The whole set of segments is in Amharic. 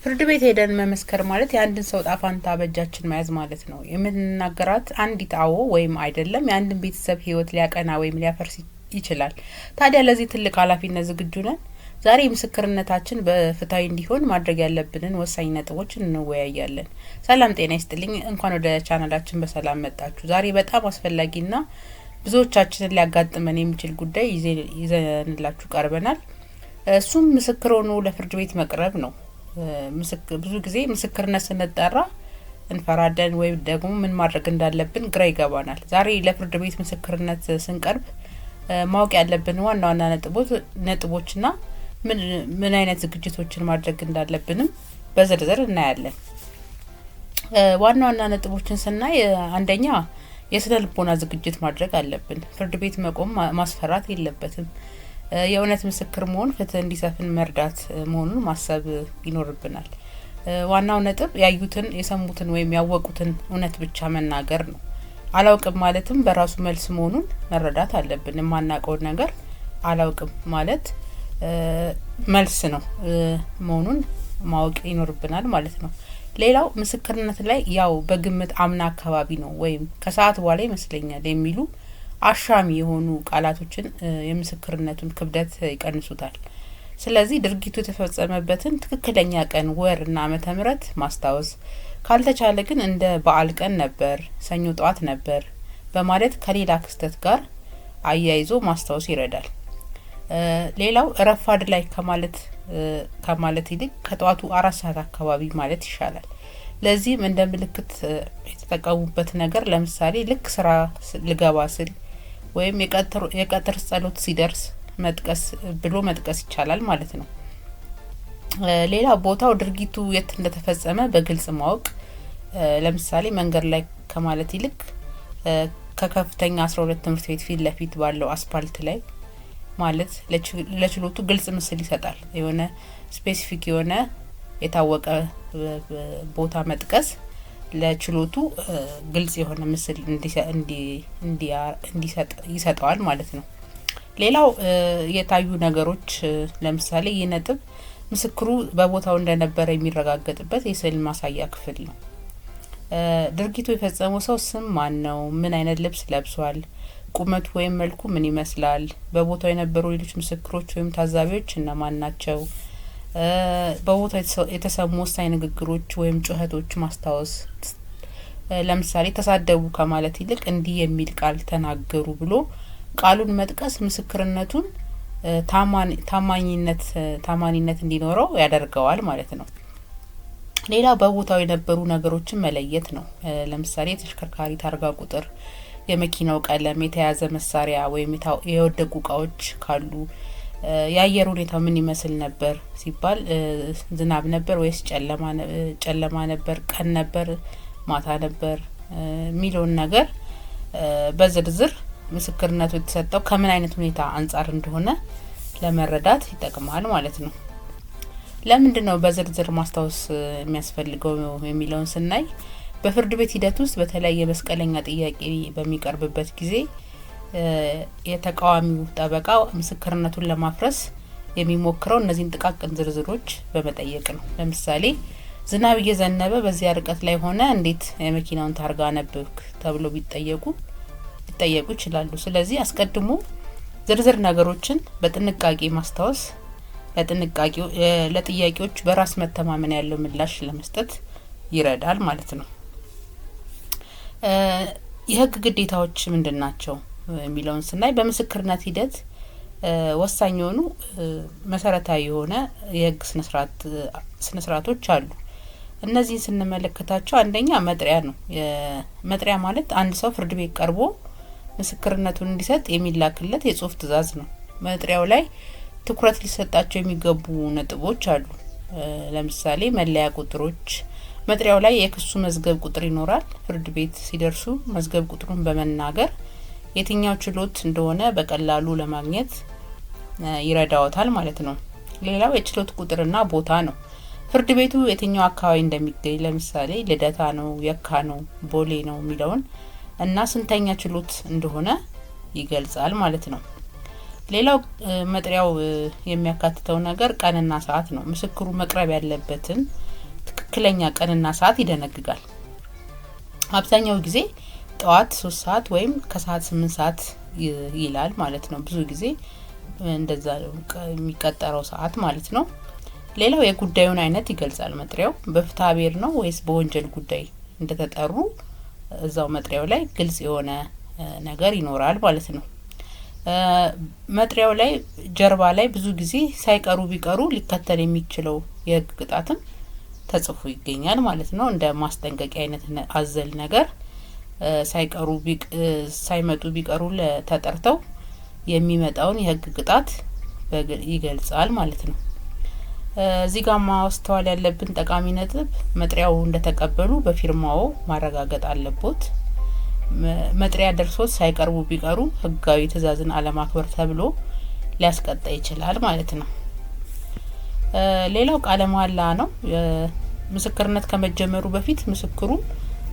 ፍርድ ቤት ሄደን መመስከር ማለት የአንድን ሰው ጣፋንታ በእጃችን መያዝ ማለት ነው። የምንናገራት አንዲት አዎ ወይም አይደለም የአንድን ቤተሰብ ህይወት ሊያቀና ወይም ሊያፈርስ ይችላል። ታዲያ ለዚህ ትልቅ ኃላፊነት ዝግጁ ነን? ዛሬ ምስክርነታችን በፍትሃዊ እንዲሆን ማድረግ ያለብንን ወሳኝ ነጥቦችን እንወያያለን። ሰላም ጤና ይስጥልኝ። እንኳን ወደ ቻናላችን በሰላም መጣችሁ። ዛሬ በጣም አስፈላጊና ብዙዎቻችንን ሊያጋጥመን የሚችል ጉዳይ ይዘንላችሁ ቀርበናል። እሱም ምስክር ሆኖ ለፍርድ ቤት መቅረብ ነው። ብዙ ጊዜ ምስክርነት ስንጠራ እንፈራለን ወይም ደግሞ ምን ማድረግ እንዳለብን ግራ ይገባናል። ዛሬ ለፍርድ ቤት ምስክርነት ስንቀርብ ማወቅ ያለብን ዋና ዋና ነጥቦችና ምን አይነት ዝግጅቶችን ማድረግ እንዳለብንም በዝርዝር እናያለን። ዋና ዋና ነጥቦችን ስናይ አንደኛ የስነ ልቦና ዝግጅት ማድረግ አለብን። ፍርድ ቤት መቆም ማስፈራት የለበትም። የእውነት ምስክር መሆን ፍትህ እንዲሰፍን መርዳት መሆኑን ማሰብ ይኖርብናል። ዋናው ነጥብ ያዩትን የሰሙትን ወይም ያወቁትን እውነት ብቻ መናገር ነው። አላውቅም ማለትም በራሱ መልስ መሆኑን መረዳት አለብን። የማናውቀውን ነገር አላውቅም ማለት መልስ ነው መሆኑን ማወቅ ይኖርብናል ማለት ነው። ሌላው ምስክርነት ላይ ያው በግምት አምና አካባቢ ነው ወይም ከሰዓት በኋላ ይመስለኛል የሚሉ አሻሚ የሆኑ ቃላቶችን የምስክርነቱን ክብደት ይቀንሱታል። ስለዚህ ድርጊቱ የተፈጸመበትን ትክክለኛ ቀን፣ ወርና ዓመተ ምህረት ማስታወስ ካልተቻለ ግን እንደ በዓል ቀን ነበር፣ ሰኞ ጠዋት ነበር በማለት ከሌላ ክስተት ጋር አያይዞ ማስታወስ ይረዳል። ሌላው ረፋድ ላይ ከማለት ይልቅ ከጠዋቱ 4 ሰዓት አካባቢ ማለት ይሻላል። ለዚህም እንደ ምልክት የተጠቀሙበት ነገር ለምሳሌ ልክ ስራ ልገባ ስል ወይም የቀጥር ጸሎት ሲደርስ መጥቀስ ይቻላል ማለት ነው። ሌላ ቦታው ድርጊቱ የት እንደተፈጸመ በግልጽ ማወቅ ለምሳሌ መንገድ ላይ ከማለት ይልቅ ከከፍተኛ 12 ትምህርት ቤት ፊት ለፊት ባለው አስፓልት ላይ ማለት ለችሎቱ ግልጽ ምስል ይሰጣል። የሆነ ስፔሲፊክ የሆነ የታወቀ ቦታ መጥቀስ ለችሎቱ ግልጽ የሆነ ምስል ይሰጠዋል ማለት ነው። ሌላው የታዩ ነገሮች ለምሳሌ ይህ ነጥብ ምስክሩ በቦታው እንደነበረ የሚረጋገጥበት የስዕል ማሳያ ክፍል ነው። ድርጊቱ የፈጸመው ሰው ስም ማን ነው? ምን አይነት ልብስ ለብሷል? ቁመቱ ወይም መልኩ ምን ይመስላል? በቦታው የነበሩ ሌሎች ምስክሮች ወይም ታዛቢዎች እነማን ናቸው? በቦታው የተሰሙ ወሳኝ ንግግሮች ወይም ጩኸቶች ማስታወስ። ለምሳሌ ተሳደቡ ከማለት ይልቅ እንዲህ የሚል ቃል ተናገሩ ብሎ ቃሉን መጥቀስ ምስክርነቱን ታማኝነት እንዲኖረው ያደርገዋል ማለት ነው። ሌላ በቦታው የነበሩ ነገሮችን መለየት ነው። ለምሳሌ የተሽከርካሪ ታርጋ ቁጥር፣ የመኪናው ቀለም፣ የተያዘ መሳሪያ ወይም የወደቁ እቃዎች ካሉ፣ የአየር ሁኔታው ምን ይመስል ነበር ሲባል ዝናብ ነበር ወይስ ጨለማ ነበር፣ ቀን ነበር፣ ማታ ነበር የሚለውን ነገር በዝርዝር ምስክርነቱ የተሰጠው ከምን አይነት ሁኔታ አንጻር እንደሆነ ለመረዳት ይጠቅማል ማለት ነው። ለምንድነው በዝርዝር ማስታወስ የሚያስፈልገው የሚለውን ስናይ በፍርድ ቤት ሂደት ውስጥ በተለይ የመስቀለኛ ጥያቄ በሚቀርብበት ጊዜ የተቃዋሚው ጠበቃ ምስክርነቱን ለማፍረስ የሚሞክረው እነዚህን ጥቃቅን ዝርዝሮች በመጠየቅ ነው። ለምሳሌ ዝናብ እየዘነበ በዚያ ርቀት ላይ ሆነ እንዴት የመኪናውን ታርጋ አነበብክ ተብሎ ቢጠየቁ ይችላሉ። ስለዚህ አስቀድሞ ዝርዝር ነገሮችን በጥንቃቄ ማስታወስ ለጥያቄዎች በራስ መተማመን ያለው ምላሽ ለመስጠት ይረዳል ማለት ነው። የህግ ግዴታዎች ምንድን ናቸው የሚለውን ስናይ በምስክርነት ሂደት ወሳኝ የሆኑ መሰረታዊ የሆነ የህግ ስነስርዓቶች አሉ። እነዚህን ስንመለከታቸው አንደኛ መጥሪያ ነው። መጥሪያ ማለት አንድ ሰው ፍርድ ቤት ቀርቦ ምስክርነቱን እንዲሰጥ የሚላክለት የጽሁፍ ትዕዛዝ ነው። መጥሪያው ላይ ትኩረት ሊሰጣቸው የሚገቡ ነጥቦች አሉ። ለምሳሌ መለያ ቁጥሮች። መጥሪያው ላይ የክሱ መዝገብ ቁጥር ይኖራል። ፍርድ ቤት ሲደርሱ መዝገብ ቁጥሩን በመናገር የትኛው ችሎት እንደሆነ በቀላሉ ለማግኘት ይረዳዎታል ማለት ነው። ሌላው የችሎት ቁጥርና ቦታ ነው። ፍርድ ቤቱ የትኛው አካባቢ እንደሚገኝ ለምሳሌ ልደታ ነው፣ የካ ነው፣ ቦሌ ነው የሚለውን እና ስንተኛ ችሎት እንደሆነ ይገልጻል ማለት ነው። ሌላው መጥሪያው የሚያካትተው ነገር ቀንና ሰዓት ነው። ምስክሩ መቅረብ ያለበትን ትክክለኛ ቀንና ሰዓት ይደነግጋል። አብዛኛው ጊዜ ጠዋት 3 ሰዓት ወይም ከሰዓት 8 ሰዓት ይላል ማለት ነው። ብዙ ጊዜ እንደዛ የሚቀጠረው ሰዓት ማለት ነው። ሌላው የጉዳዩን አይነት ይገልጻል መጥሪያው በፍትሐ ብሔር ነው ወይስ በወንጀል ጉዳይ እንደተጠሩ እዛው መጥሪያው ላይ ግልጽ የሆነ ነገር ይኖራል ማለት ነው። መጥሪያው ላይ ጀርባ ላይ ብዙ ጊዜ ሳይቀሩ ቢቀሩ ሊከተል የሚችለው የህግ ቅጣትም ተጽፎ ይገኛል ማለት ነው። እንደ ማስጠንቀቂያ አይነት አዘል ነገር ሳይመጡ ቢቀሩ ለተጠርተው የሚመጣውን የህግ ቅጣት ይገልጻል ማለት ነው። እዚህ ጋር ማስተዋል ያለብን ጠቃሚ ነጥብ መጥሪያው እንደተቀበሉ በፊርማው ማረጋገጥ አለቦት። መጥሪያ ደርሶት ሳይቀርቡ ቢቀሩ ህጋዊ ትዕዛዝን አለማክበር ተብሎ ሊያስቀጣ ይችላል ማለት ነው። ሌላው ቃለ መሃላ ነው። ምስክርነት ከመጀመሩ በፊት ምስክሩ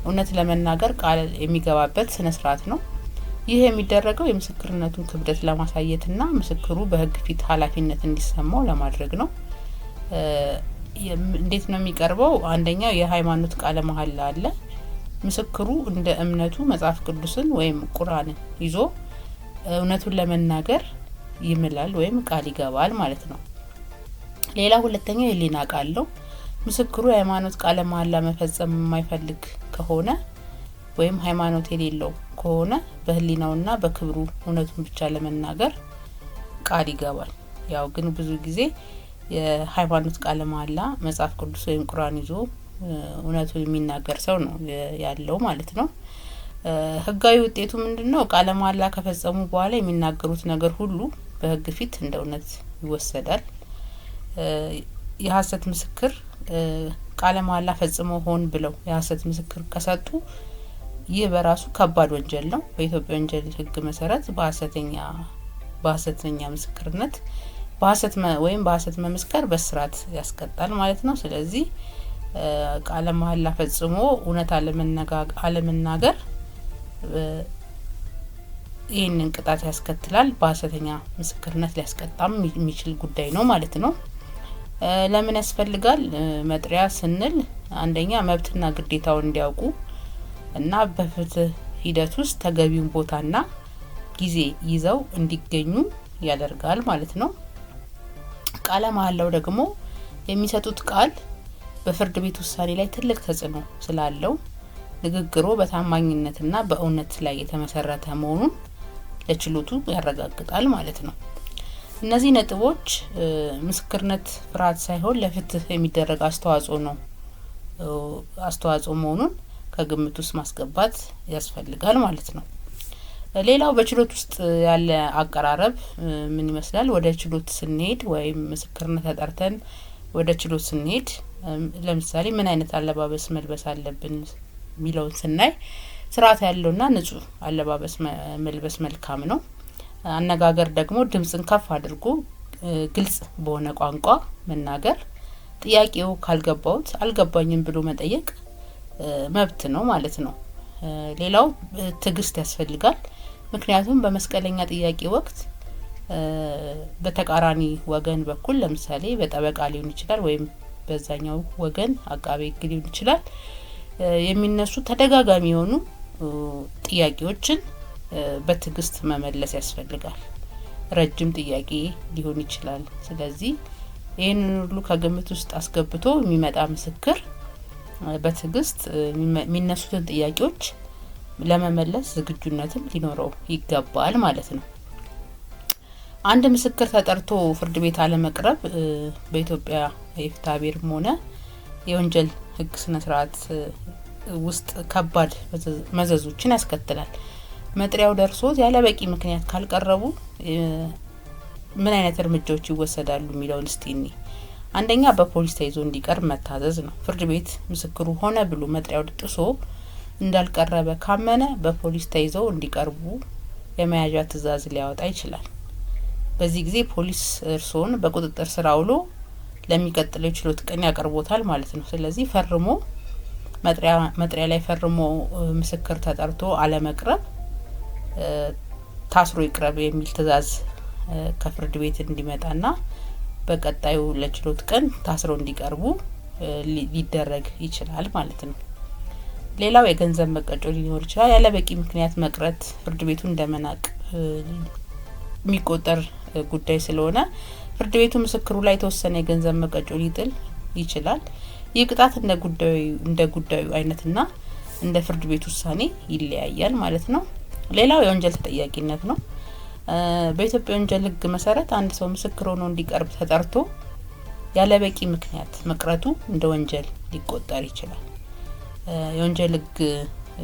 እውነት ለመናገር ቃል የሚገባበት ስነ ስርዓት ነው። ይህ የሚደረገው የምስክርነቱን ክብደት ለማሳየትና ምስክሩ በህግ ፊት ኃላፊነት እንዲሰማው ለማድረግ ነው። እንዴት ነው የሚቀርበው? አንደኛው የሃይማኖት ቃለ መሃላ አለ። ምስክሩ እንደ እምነቱ መጽሐፍ ቅዱስን ወይም ቁርአንን ይዞ እውነቱን ለመናገር ይምላል ወይም ቃል ይገባል ማለት ነው። ሌላ ሁለተኛው የህሊና ቃል ነው። ምስክሩ የሃይማኖት ቃለ መሃላ መፈጸም የማይፈልግ ከሆነ ወይም ሃይማኖት የሌለው ከሆነ በህሊናውና በክብሩ እውነቱን ብቻ ለመናገር ቃል ይገባል። ያው ግን ብዙ ጊዜ የሃይማኖት ቃለ መሃላ መጽሐፍ ቅዱስ ወይም ቁርአን ይዞ እውነቱን የሚናገር ሰው ነው ያለው ማለት ነው። ህጋዊ ውጤቱ ምንድነው? ቃለ መሃላ ከፈጸሙ በኋላ የሚናገሩት ነገር ሁሉ በህግ ፊት እንደ እውነት ይወሰዳል። የሐሰት ምስክር ቃለ መሃላ ፈጽመው ሆን ብለው የሐሰት ምስክር ከሰጡ ይህ በራሱ ከባድ ወንጀል ነው። በኢትዮጵያ ወንጀል ህግ መሰረት በሐሰተኛ ምስክርነት በሐሰት መመስከር በእስራት ያስቀጣል ማለት ነው። ስለዚህ ቃለ መሃላ ፈጽሞ እውነት አለመናገር ይህንን ቅጣት ያስከትላል። በሐሰተኛ ምስክርነት ሊያስቀጣም የሚችል ጉዳይ ነው ማለት ነው። ለምን ያስፈልጋል? መጥሪያ ስንል አንደኛ መብትና ግዴታውን እንዲያውቁ እና በፍትህ ሂደት ውስጥ ተገቢውን ቦታና ጊዜ ይዘው እንዲገኙ ያደርጋል ማለት ነው። ቃለ መሃላው ደግሞ የሚሰጡት ቃል በፍርድ ቤት ውሳኔ ላይ ትልቅ ተጽዕኖ ስላለው ንግግሩ በታማኝነትና በእውነት ላይ የተመሰረተ መሆኑን ለችሎቱ ያረጋግጣል ማለት ነው። እነዚህ ነጥቦች ምስክርነት ፍርሃት ሳይሆን ለፍትህ የሚደረግ አስተዋጽኦ መሆኑን ከግምት ውስጥ ማስገባት ያስፈልጋል ማለት ነው። ሌላው በችሎት ውስጥ ያለ አቀራረብ ምን ይመስላል? ወደ ችሎት ስንሄድ ወይም ምስክርነት ተጠርተን ወደ ችሎት ስንሄድ ለምሳሌ ምን አይነት አለባበስ መልበስ አለብን ሚለውን ስናይ ስርዓት ያለውና ንጹህ አለባበስ መልበስ መልካም ነው። አነጋገር ደግሞ ድምጽን ከፍ አድርጎ ግልጽ በሆነ ቋንቋ መናገር፣ ጥያቄው ካልገባውት አልገባኝም ብሎ መጠየቅ መብት ነው ማለት ነው። ሌላው ትዕግስት ያስፈልጋል። ምክንያቱም በመስቀለኛ ጥያቄ ወቅት በተቃራኒ ወገን በኩል ለምሳሌ በጠበቃ ሊሆን ይችላል ወይም በዛኛው ወገን አቃቤ ህግ ሊሆን ይችላል የሚነሱ ተደጋጋሚ የሆኑ ጥያቄዎችን በትዕግስት መመለስ ያስፈልጋል። ረጅም ጥያቄ ሊሆን ይችላል። ስለዚህ ይህንን ሁሉ ከግምት ውስጥ አስገብቶ የሚመጣ ምስክር በትዕግስት የሚነሱትን ጥያቄዎች ለመመለስ ዝግጁነትም ሊኖረው ይገባል ማለት ነው። አንድ ምስክር ተጠርቶ ፍርድ ቤት አለመቅረብ በኢትዮጵያ የፍትሐ ብሔርም ሆነ የወንጀል ህግ ስነ ስርዓት ውስጥ ከባድ መዘዞችን ያስከትላል። መጥሪያው ደርሶት ያለ በቂ ምክንያት ካልቀረቡ ምን አይነት እርምጃዎች ይወሰዳሉ የሚለውን እስቲ እኔ አንደኛ በፖሊስ ተይዞ እንዲቀርብ መታዘዝ ነው። ፍርድ ቤት ምስክሩ ሆነ ብሎ መጥሪያው ጥሶ እንዳልቀረበ ካመነ በፖሊስ ተይዘው እንዲቀርቡ የመያዣ ትዕዛዝ ሊያወጣ ይችላል። በዚህ ጊዜ ፖሊስ እርሶን በቁጥጥር ስር አውሎ ለሚቀጥለው ችሎት ቀን ያቀርቦታል ማለት ነው። ስለዚህ ፈርሞ መጥሪያ ላይ ፈርሞ ምስክር ተጠርቶ አለመቅረብ ታስሮ ይቅረብ የሚል ትዕዛዝ ከፍርድ ቤት እንዲመጣና በቀጣዩ ለችሎት ቀን ታስሮ እንዲቀርቡ ሊደረግ ይችላል ማለት ነው። ሌላው የገንዘብ መቀጮ ሊኖር ይችላል። ያለ በቂ ምክንያት መቅረት ፍርድ ቤቱ እንደመናቅ የሚቆጠር ጉዳይ ስለሆነ ፍርድ ቤቱ ምስክሩ ላይ የተወሰነ የገንዘብ መቀጮ ሊጥል ይችላል። ይህ ቅጣት እንደ ጉዳዩ አይነትና እንደ ፍርድ ቤት ውሳኔ ይለያያል ማለት ነው። ሌላው የወንጀል ተጠያቂነት ነው። በኢትዮጵያ ወንጀል ሕግ መሰረት አንድ ሰው ምስክር ሆኖ እንዲቀርብ ተጠርቶ ያለ በቂ ምክንያት መቅረቱ እንደ ወንጀል ሊቆጠር ይችላል። የወንጀል ሕግ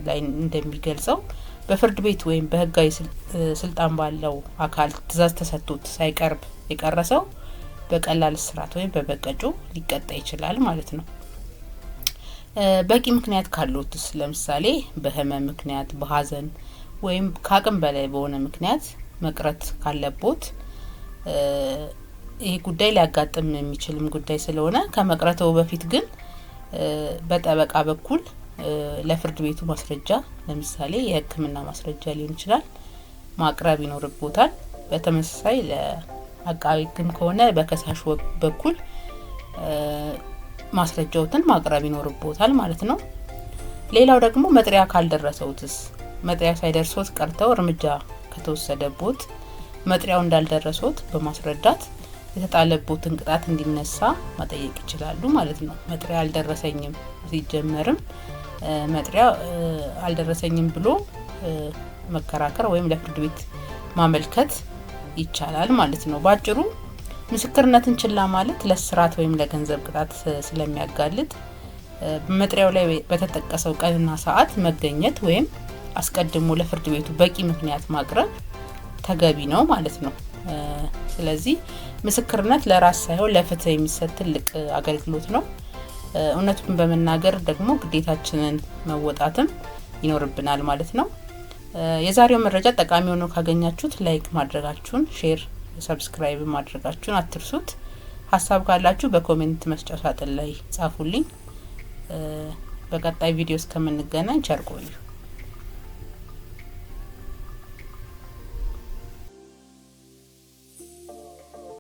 ላይ እንደሚገልጸው በፍርድ ቤት ወይም በህጋዊ ስልጣን ባለው አካል ትእዛዝ ተሰጥቶት ሳይቀርብ የቀረሰው በቀላል እስራት ወይም በመቀጮ ሊቀጣ ይችላል ማለት ነው። በቂ ምክንያት ካሉትስ ለምሳሌ በህመም ምክንያት፣ በሀዘን ወይም ከአቅም በላይ በሆነ ምክንያት መቅረት ካለቦት ይሄ ጉዳይ ሊያጋጥም የሚችልም ጉዳይ ስለሆነ ከመቅረተው በፊት ግን በጠበቃ በኩል ለፍርድ ቤቱ ማስረጃ ለምሳሌ የሕክምና ማስረጃ ሊሆን ይችላል ማቅረብ ይኖርቦታል። በተመሳሳይ ለአቃቤ ሕግም ከሆነ በከሳሽ በኩል ማስረጃዎትን ማቅረብ ይኖርቦታል ማለት ነው። ሌላው ደግሞ መጥሪያ ካልደረሰውትስ መጥሪያ ሳይደርሶት ቀርተው እርምጃ ከተወሰደቦት መጥሪያው እንዳልደረሶት በማስረዳት የተጣለቦትን ቅጣት እንዲነሳ መጠየቅ ይችላሉ ማለት ነው። መጥሪያ አልደረሰኝም ሲጀመርም መጥሪያ አልደረሰኝም ብሎ መከራከር ወይም ለፍርድ ቤት ማመልከት ይቻላል ማለት ነው። ባጭሩ ምስክርነትን ችላ ማለት ለእስራት ወይም ለገንዘብ ቅጣት ስለሚያጋልጥ በመጥሪያው ላይ በተጠቀሰው ቀንና ሰዓት መገኘት ወይም አስቀድሞ ለፍርድ ቤቱ በቂ ምክንያት ማቅረብ ተገቢ ነው ማለት ነው። ስለዚህ ምስክርነት ለራስ ሳይሆን ለፍትህ የሚሰጥ ትልቅ አገልግሎት ነው። እውነቱን በመናገር ደግሞ ግዴታችንን መወጣትም ይኖርብናል ማለት ነው። የዛሬው መረጃ ጠቃሚ ሆኖ ካገኛችሁት ላይክ ማድረጋችሁን፣ ሼር፣ ሰብስክራይብ ማድረጋችሁን አትርሱት። ሀሳብ ካላችሁ በኮሜንት መስጫ ሳጥን ላይ ጻፉልኝ። በቀጣይ ቪዲዮ እስከምንገናኝ ቸር ቆዩ።